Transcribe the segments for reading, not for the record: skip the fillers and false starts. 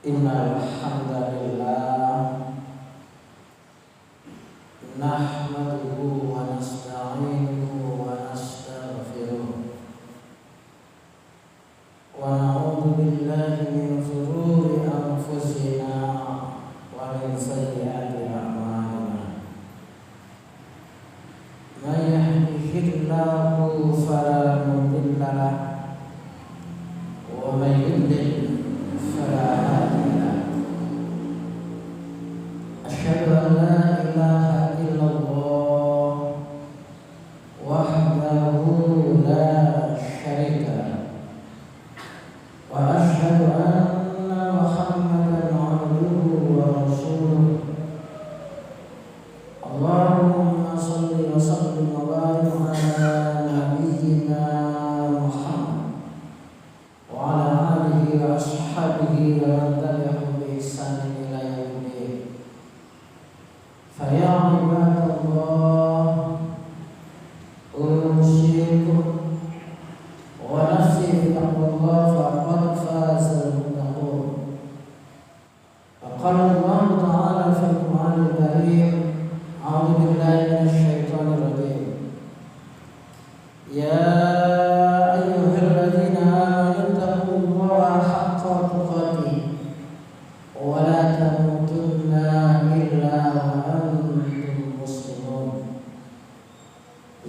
Innal hamdalillah nahmaduhu wa nasta'inuhu wa nastaghfiruh wa na'udzu billahi min shururi anfusina wa min sayyiati a'malina. Man yahdihillahu fala mudilla lahu wa man yudlil fala hadiya lahu. Asyhadu an la ilaha illallah wahdahu la syarika lahu wa asyhadu anna Muhammadan abduhu wa rasuluh. Allahumma shalli wa sallim wa barik ala nabiyyina Muhammad wa ala alihi wa ashabihi wa man tabi'ahum bi ihsan ila yaumil. Fa ya ibadallah, usikum wa nafsi bi taqwallah faqad faza al-muttaqun. Qala Allah ta'ala fil Qur'anil Karim, a'udzu billahi minasy syaithanir rajim. Ya ayyuhalladzina amanu taqullaha haqqa tuqatih wa la tamutunna illa wa antum muslimun.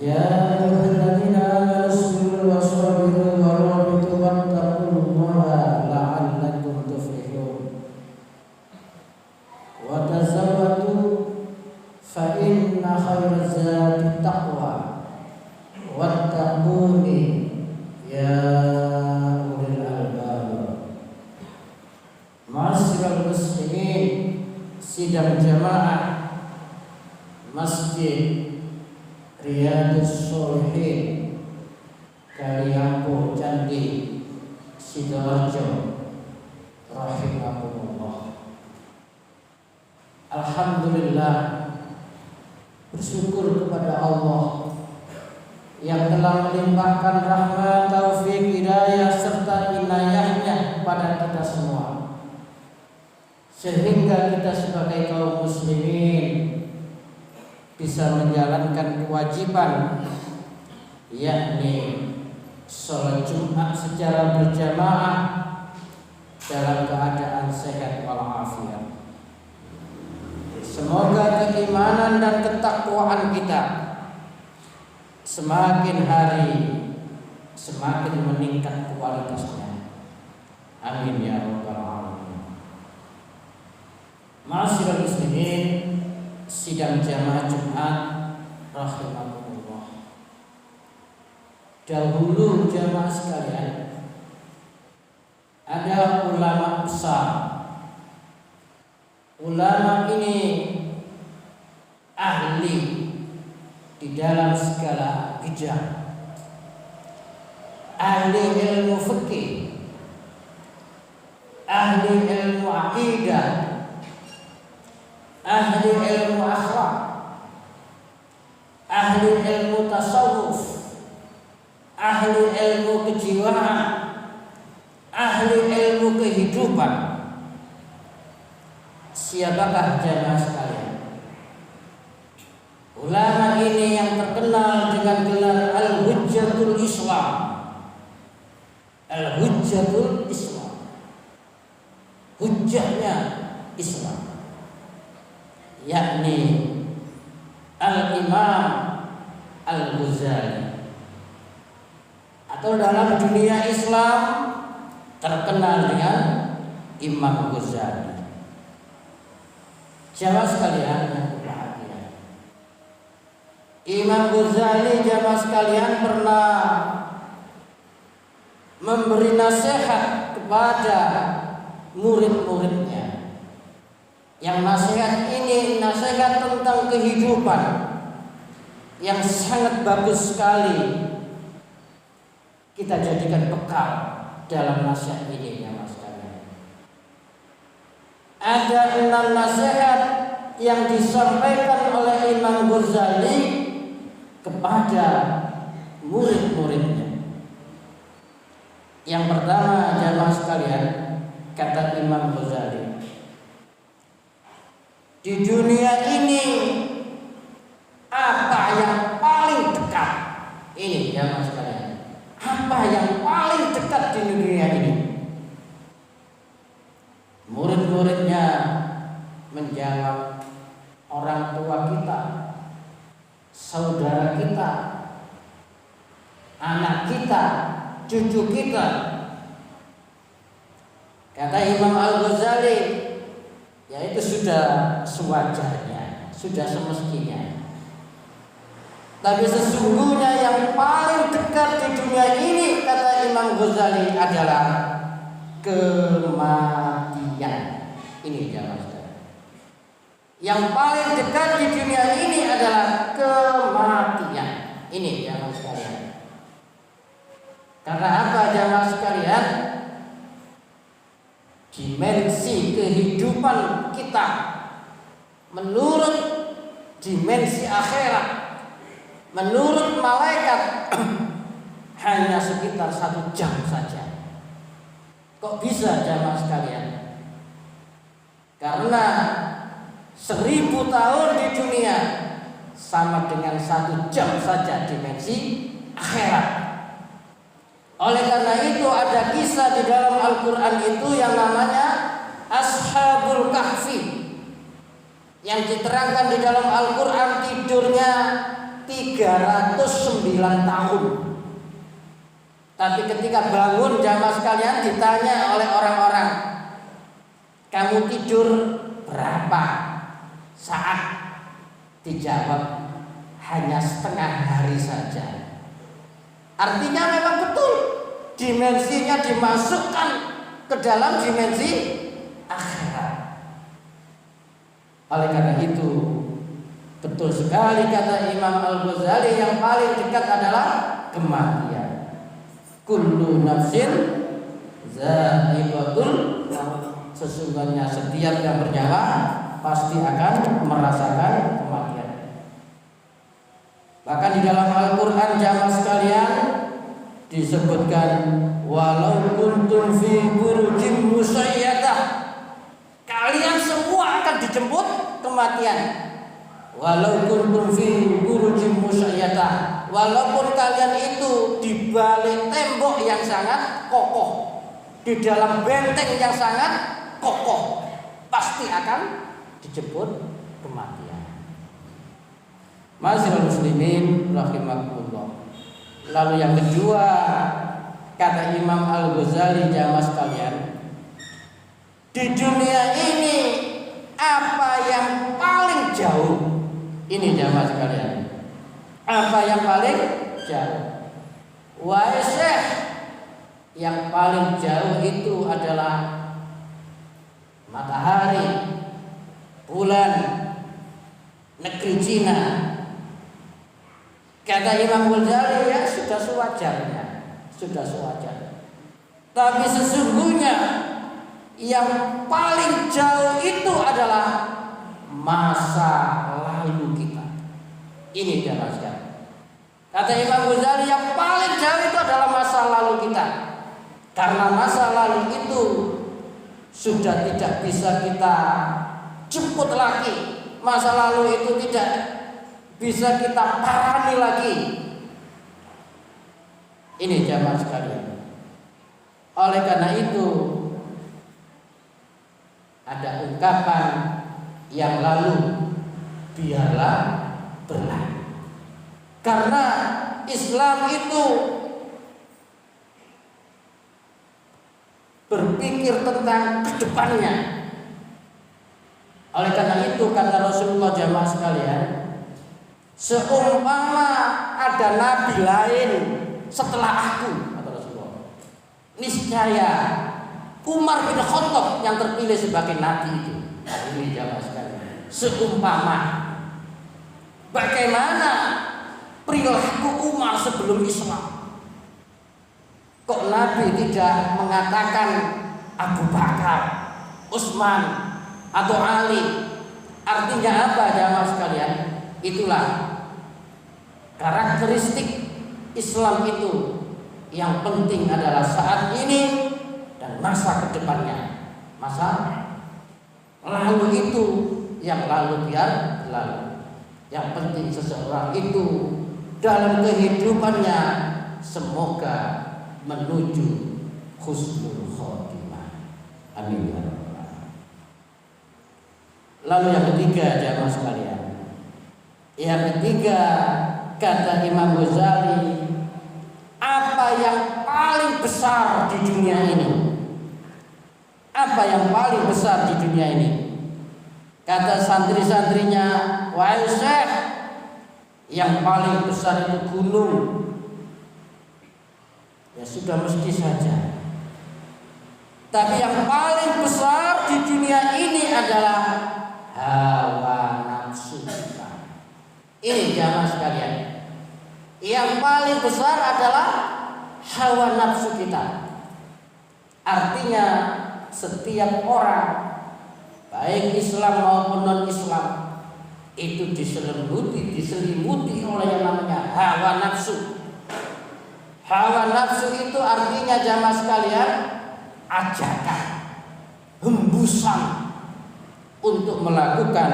Ya ayyuhalladzina amanu isbiru wa sabiru wa rabitu wattaqullaha la'allakum tuflihun. Wa tazawwadu fa inna khairaz zadi taqwa wattaquni ya ulil albab. Ma'asyiral muslimin, sidang jamaah Masjid Riyadhus Shalihin Kaliampo Candi Sidoarjo rahimahumullah. Alhamdulillah, bersyukur kepada Allah yang telah melimpahkan rahmat, taufik, hidayah serta inayahnya kepada kita semua, sehingga kita sebagai kaum muslimin bisa menjalankan kewajiban, yakni sholat Jumat secara berjamaah dalam keadaan sehat walafiat. Semoga keimanan dan ketakwaan kita semakin hari semakin meningkat kualitasnya. Amin ya rabbal alamin. Ma'asyiral muslimin, sidang jamaah Jumat rahimakumullah. Dahulu jamaah sekalian, ada ulama besar. Ulama ini ahli di dalam segala bidang, ahli ilmu fikih, ahli ilmu akidah, ahli ilmu akhlak, ahli ilmu tasawuf, ahli ilmu kejiwaan, ahli ilmu kehidupan. Siapakah jamaah sekalian? Ulama ini yang terkenal dengan gelar Al-Hujjatul Islam. Al-Hujjatul Islam, hujjahnya Islam, yakni Al-Imam Al-Ghazali, atau dalam dunia Islam terkenal dengan Imam Ghazali. Jamaah sekalian yang berbahagia, Imam Ghazali jamaah sekalian pernah memberi nasihat kepada murid-muridnya, yang nasihat ini nasihat tentang kehidupan yang sangat bagus sekali kita jadikan bekal dalam nasihat ini ya mas sekalian. Ada 6 nasihat yang disampaikan oleh Imam Ghazali kepada murid-muridnya. Yang pertama jamaah sekalian, kata Imam Ghazali, di dunia ini apa yang paling dekat? Ini jamaah sekalian, apa yang paling dekat di dunia ini? Murid-muridnya menjawab, orang tua kita, saudara kita, anak kita, cucu kita. Kata Imam Al-Ghazali, ya itu sudah sewajarnya, sudah semestinya. Tapi sesungguhnya yang paling dekat di dunia ini, kata Imam Ghazali, adalah kematian. Ini jamaah sekalian. Yang paling dekat di dunia ini adalah kematian. Ini jamaah sekalian. Karena apa jamaah sekalian? Dimensi kehidupan kita menurut dimensi akhirat, menurut malaikat hanya sekitar 1 jam saja. Kok bisa jamaah sekalian? Karena 1000 tahun di dunia sama dengan 1 jam saja dimensi akhirat. Oleh karena itu ada kisah di dalam Al-Quran itu yang namanya Ashabul Kahfi, yang diterangkan di dalam Al-Quran tidurnya 309 tahun. Tapi ketika bangun jamaah sekalian ditanya oleh orang-orang, kamu tidur berapa saat? Dijawab, hanya setengah hari saja. Artinya memang betul dimensinya dimasukkan ke dalam dimensi akhirat. Oleh karena itu betul sekali kata Imam Al-Ghazali, yang paling dekat adalah kematian. Kullu nafsin za'iqatul maut. Sesungguhnya setiap yang bernyawa pasti akan merasakan kematian. Bahkan di dalam Al-Quran jamaah sekalian disebutkan, walau kuntum fi burujim musayyadah, kalian semua akan dijemput kematian. Walau kuntum fi burujim musayyadah, walaupun kalian itu di balik tembok yang sangat kokoh, di dalam benteng yang sangat kokoh, pasti akan dijemput kematian. Ma'asyiral muslimin rahimakumullah. Lalu yang kedua, kata Imam Al-Ghazali jamaah sekalian, di dunia ini apa yang paling jauh? Ini jamaah sekalian, apa yang paling jauh? Wahai Syekh, yang paling jauh itu adalah matahari, bulan, negeri Cina. Kata Imam Ghazali, ya sudah sewajarnya, sudah sewajarnya. Tapi sesungguhnya yang paling jauh itu adalah masa lalu kita. Ini jamaah sekalian. Kata Imam Ghazali, yang paling jauh itu adalah masa lalu kita. Karena masa lalu itu sudah tidak bisa kita jemput lagi. Masa lalu itu tidak bisa kita parani lagi. Ini jamaah sekalian. Oleh karena itu ada ungkapan yang lalu biarlah berlalu. Karena Islam itu berpikir tentang kedepannya. Oleh karena itu kata Rasulullah jamaah sekalian, seumpama ada nabi lain setelah aku, kata Rasulullah, niscaya Umar bin Khattab yang terpilih sebagai nabi itu. Ini jamaah sekalian, seumpama. Bagaimana perilaku Umar sebelum Islam? Kok Nabi tidak mengatakan Abu Bakar, Utsman, atau Ali? Artinya apa jamaah sekalian? Itulah karakteristik Islam itu. Yang penting adalah saat ini dan masa kedepannya. yang lalu biar lalu. Yang penting seseorang itu dalam kehidupannya semoga menuju husnul khotimah. Amin ya rabbal alamin. Lalu yang ketiga jamaah sekalian. Yang ketiga kata Imam Ghazali, apa yang paling besar di dunia ini? Apa yang paling besar di dunia ini? Kata santri-santrinya, wahai Syekh, yang paling besar itu gunung. Ya sudah mesti saja. Tapi yang paling besar di dunia ini adalah hawa nafsu kita. Ini jamaah sekalian. Yang paling besar adalah hawa nafsu kita. Artinya setiap orang, baik Islam maupun non-Islam, itu diselimuti oleh yang namanya hawa nafsu. Hawa nafsu itu artinya jamaah sekalian ajakan, hembusan untuk melakukan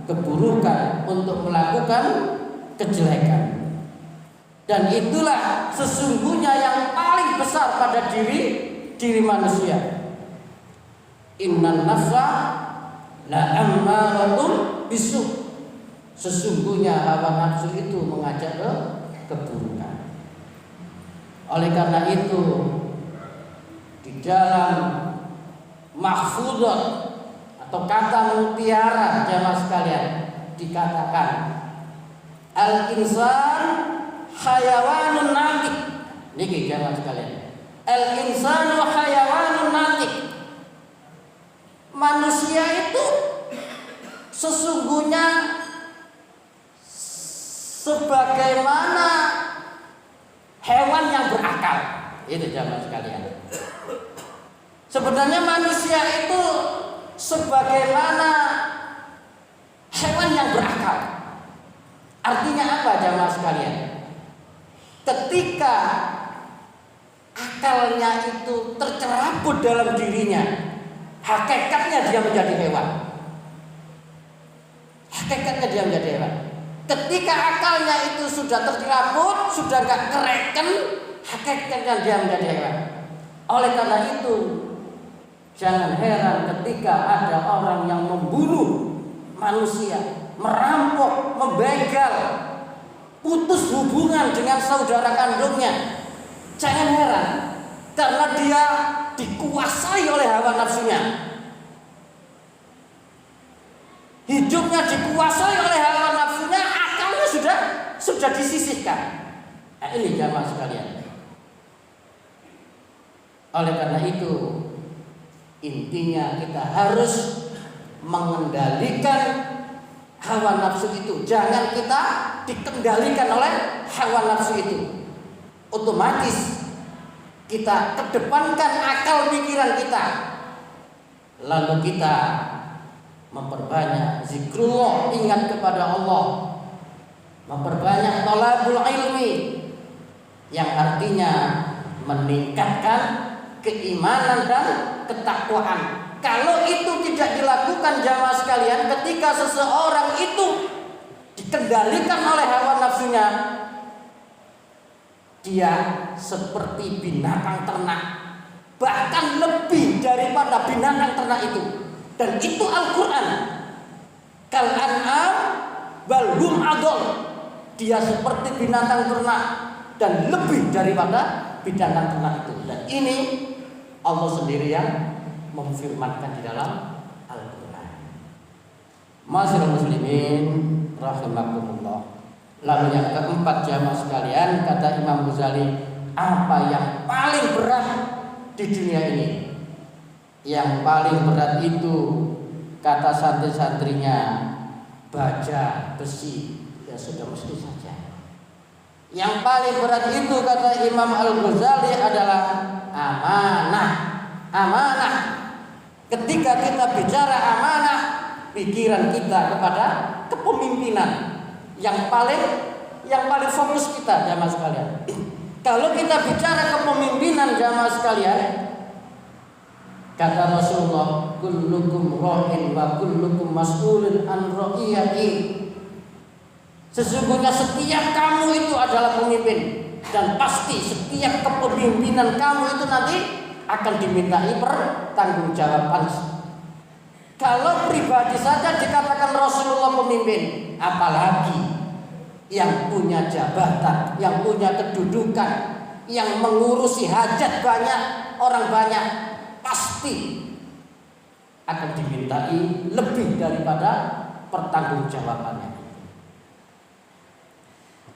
keburukan, untuk melakukan kejelekan. Dan itulah sesungguhnya yang paling besar pada diri manusia. Innan nafsa la ammaratun bisu. Sesungguhnya hawa nafsu itu mengajak ke keburukan. Oleh karena itu di dalam mahfudzat atau kata mutiara jamaah sekalian dikatakan al-insan hayawanun natik. Niki jamaah sekalian. Al-insanu hayawanun natik. Manusia itu sesungguhnya sebagaimana hewan yang berakal. Itu jamaah sekalian. Sebenarnya manusia itu sebagaimana hewan yang berakal. Artinya apa jamaah sekalian? Ketika akalnya itu tercerabut dalam dirinya, hakikatnya dia menjadi hewan. Hakikatnya dia menjadi hewan. Ketika akalnya itu sudah tercerabut, sudah gak kereken, hakikatnya dia menjadi hewan. Oleh karena itu, jangan heran ketika ada orang yang membunuh manusia, merampok, membegal, putus hubungan dengan saudara kandungnya. Jangan heran, karena dia dikuasai oleh hawa nafsunya. Hidupnya dikuasai oleh hawa nafsunya, akalnya sudah disisihkan. Nah, ini jamaah sekalian. Oleh karena itu, intinya kita harus mengendalikan hawa nafsu itu. Jangan kita dikendalikan oleh hawa nafsu itu. Otomatis kita kedepankan akal pikiran kita. Lalu kita memperbanyak zikrullah, ingat kepada Allah. Memperbanyak thalabul ilmi, yang artinya meningkatkan keimanan dan ketakwaan. Kalau itu tidak dilakukan jamaah sekalian, ketika seseorang itu dikendalikan oleh hawa nafsunya, dia seperti binatang ternak, bahkan lebih daripada binatang ternak itu. Dan itu Al-Quran. Kal an'am bal hum adol. Dia seperti binatang ternak dan lebih daripada binatang ternak itu. Dan ini Allah sendiri yang memfirmankan di dalam Al-Quran. Ma'asyiral muslimin rahimakumullah. Lalu yang keempat jamaah sekalian, kata Imam Ghazali, apa yang paling berat di dunia ini? Yang paling berat itu, kata santri-santrinya, baja besi. Ya sudah mesti saja. Yang paling berat itu, kata Imam Al-Ghazali, adalah amanah. Amanah. Ketika kita bicara amanah, pikiran kita kepada kepemimpinan yang paling fokus kita jamaah sekalian. Kalau kita bicara kepemimpinan jamaah sekalian, Kata Rasulullah, kullukum ra'in wa kullukum mas'ulun an ra'iyati. Sesungguhnya setiap kamu itu adalah pemimpin, dan pasti setiap kepemimpinan kamu itu nanti akan dimintai pertanggungjawaban. Kalau pribadi saja dikatakan Rasulullah pemimpin, apalagi yang punya jabatan, yang punya kedudukan, yang mengurusi hajat banyak, orang banyak, pasti akan dimintai lebih daripada pertanggungjawabannya.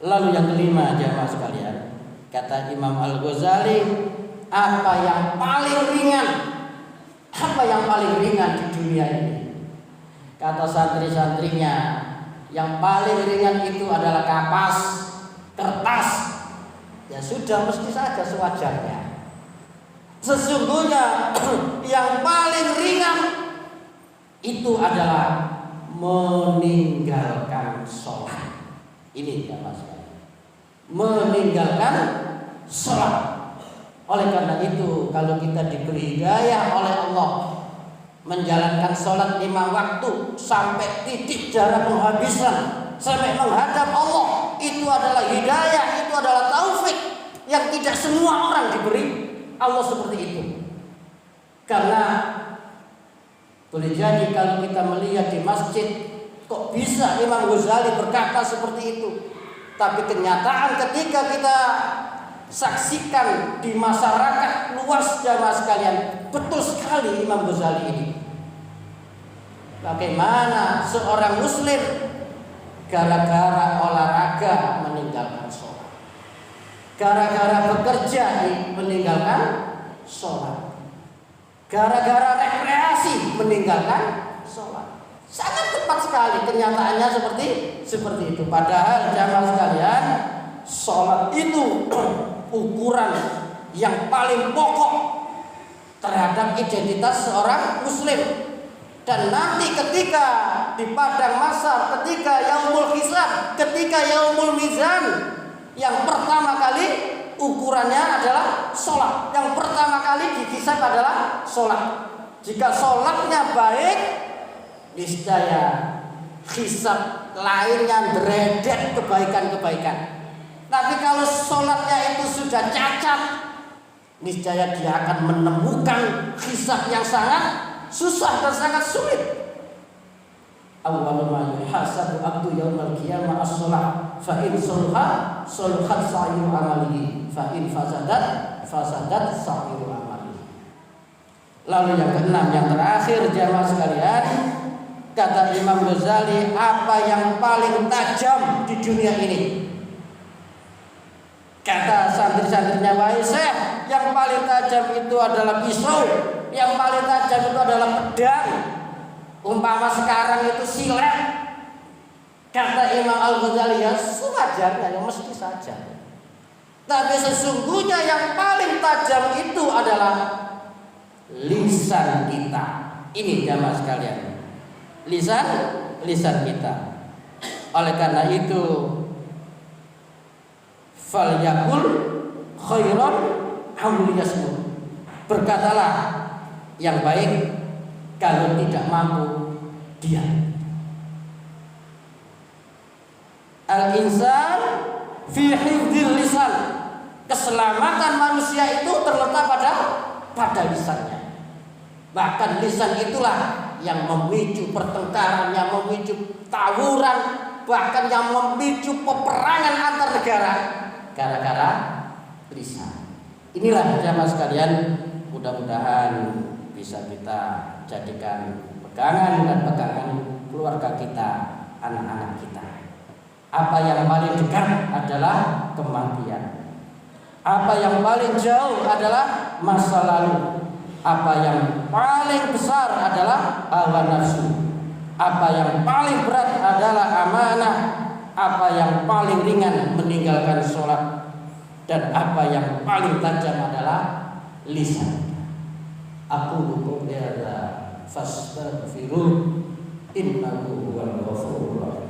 Lalu yang kelima, jamaah sekalian, kata Imam Al-Ghazali, apa yang paling ringan? Apa yang paling ringan di dunia ini? Kata santri-santrinya, yang paling ringan itu adalah kapas, kertas. Ya sudah, mesti saja sewajarnya. Sesungguhnya yang paling ringan itu adalah meninggalkan sholat. Ini jamaah sekalian, meninggalkan sholat. Oleh karena itu, kalau kita diberi hidayah oleh Allah menjalankan sholat 5 waktu sampai titik darah penghabisan, sampai menghadap Allah, itu adalah hidayah, itu adalah taufik yang tidak semua orang diberi Allah seperti itu. Karena boleh jadi kalau kita melihat di masjid, kok bisa Imam Ghazali berkata seperti itu, tapi kenyataan ketika kita saksikan di masyarakat luas, jamaah sekalian, betul sekali Imam Ghazali ini. Bagaimana seorang muslim gara-gara olahraga meninggalkan sholat, gara-gara bekerja meninggalkan sholat, gara-gara rekreasi meninggalkan sholat. Sangat tepat sekali kenyataannya seperti itu. Padahal jamaah sekalian, sholat itu ukuran yang paling pokok terhadap identitas seorang muslim. Dan nanti ketika di padang mahsyar, ketika yaumul hisab, ketika yaumul mizan, yang pertama kali ukurannya adalah sholat. Yang pertama kali dihisab adalah sholat. Jika sholatnya baik, niscaya hisab lainnya deredet kebaikan-kebaikan. Tapi kalau sholatnya itu sudah cacat, niscaya dia akan menemukan hisab yang sangat susah dan sangat sulit. Awwalu ma yuhasabu abdu yaumal qiyamah as-shalah, fa in salaha salahat sa'iru amalihi, fa in fasadat sa'iru amalihi. Lalu yang keenam, yang terakhir, jamaah sekalian, kata Imam Ghazali, apa yang paling tajam di dunia ini? Kata santri-santrinya, wahai Syekh, yang paling tajam itu adalah pisau, yang paling tajam itu adalah pedang. Umpama sekarang itu silet. Kata Imam Al-Ghazali, ya sewajarnya, ya mesti saja. Tapi sesungguhnya yang paling tajam itu adalah lisan kita. Ini jamaah sekalian, lisan kita. Oleh karena itu, falyakul khairan aw liyasmut. Berkatalah yang baik, kalau tidak mampu diam. Al-insan fi hifdzil lisan. Keselamatan manusia itu terletak pada lisannya. Bahkan lisan itulah yang memicu pertengkaran, yang memicu tawuran, bahkan yang memicu peperangan antar negara gara-gara lisan. Inilah jamaah sekalian, mudah-mudahan bisa kita jadikan pegangan dan pegangan keluarga kita, anak-anak kita. Apa yang paling dekat adalah kematian. Apa yang paling jauh adalah masa lalu. Apa yang paling besar adalah hawa nafsu. Apa yang paling berat adalah amanah. Apa yang paling ringan meninggalkan sholat. Dan apa yang paling tajam adalah lisan. Aku qul hadza fastaghfiruh innahu huwal ghafurur rahim.